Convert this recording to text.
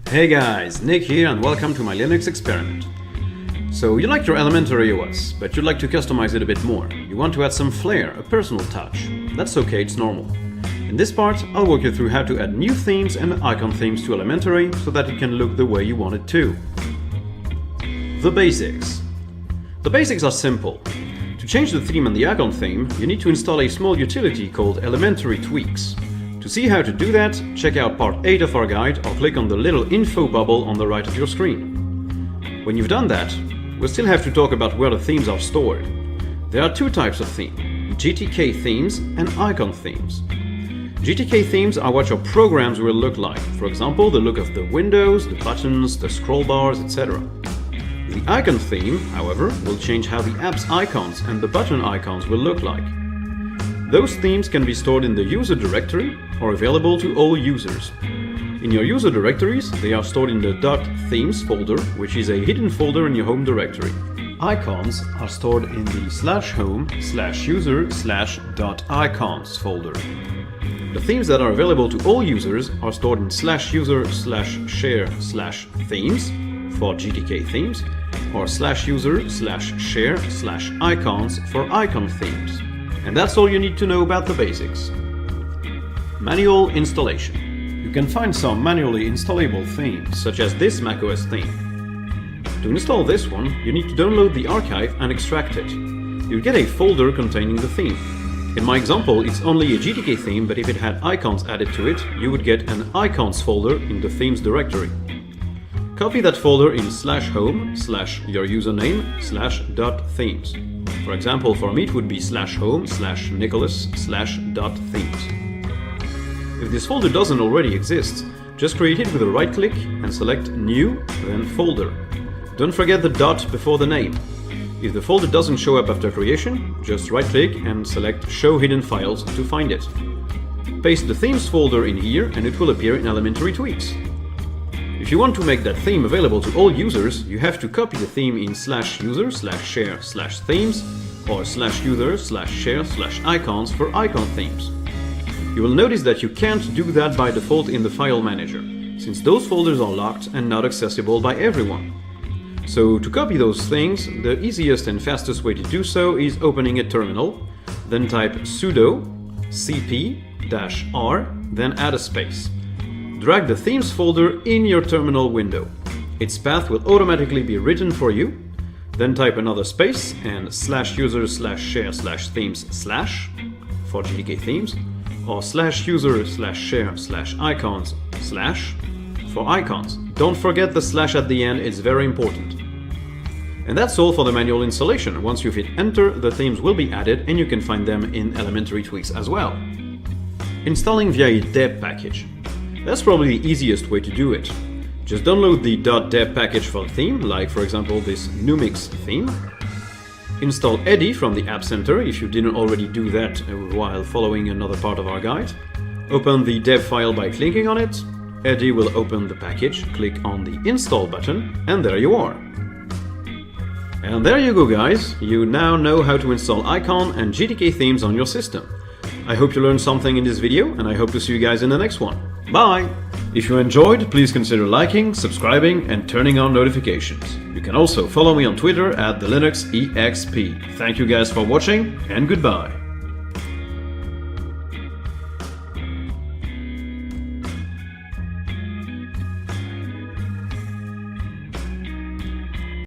Hey guys, Nick here and welcome to my Linux experiment. So you like your elementary OS, but you'd like to customize it a bit more. You want to add some flair, a personal touch. That's okay, it's normal. In this part, I'll walk you through how to add new themes and icon themes to elementary so that it can look the way you want it to. The basics. The basics are simple. To change the theme and the icon theme, you need to install a small utility called Elementary Tweaks. To see how to do that, check out part 8 of our guide or click on the little info bubble on the right of your screen. When you've done that, we'll still have to talk about where the themes are stored. There are two types of theme, GTK themes and icon themes. GTK themes are what your programs will look like, for example the look of the windows, the buttons, the scroll bars, etc. The icon theme, however, will change how the app's icons and the button icons will look like. Those themes can be stored in the user directory or available to all users. In your user directories, they are stored in the .themes folder, which is a hidden folder in your home directory. Icons are stored in the /home/user/.icons folder. The themes that are available to all users are stored in /user/share/themes for GTK themes or /user/share/icons for icon themes. And that's all you need to know about the basics. Manual installation. You can find some manually installable themes, such as this macOS theme. To install this one, you need to download the archive and extract it. You'll get a folder containing the theme. In my example, it's only a GTK theme, but if it had icons added to it, you would get an icons folder in the themes directory. Copy that folder in /home/your username/.themes. For example, for me it would be /home/nicholas/.themes. If this folder doesn't already exist, just create it with a right click and select New, then Folder. Don't forget the dot before the name. If the folder doesn't show up after creation, just right click and select Show Hidden Files to find it. Paste the themes folder in here and it will appear in Elementary Tweaks. If you want to make that theme available to all users, you have to copy the theme in /user/share/themes or /user/share/icons for icon themes. You will notice that you can't do that by default in the file manager, since those folders are locked and not accessible by everyone. So to copy those things, the easiest and fastest way to do so is opening a terminal, then type sudo cp-r, then add a space. Drag the themes folder in your terminal window. Its path will automatically be written for you. Then type another space and /user/share/themes/ for GTK themes or /user/share/icons/ for icons. Don't forget the slash at the end, it's very important. And that's all for the manual installation. Once you've hit enter, the themes will be added and you can find them in Elementary Tweaks as well. Installing via a deb package. That's probably the easiest way to do it. Just download the .deb package for a theme, like for example this Numix theme. Install Eddy from the App Center if you didn't already do that while following another part of our guide. Open the deb file by clicking on it. Eddy will open the package, click on the install button, and there you are. And there you go guys, you now know how to install icon and GTK themes on your system. I hope you learned something in this video and I hope to see you guys in the next one. Bye! If you enjoyed, please consider liking, subscribing and turning on notifications. You can also follow me on Twitter at the Linux EXP. Thank you guys for watching and goodbye.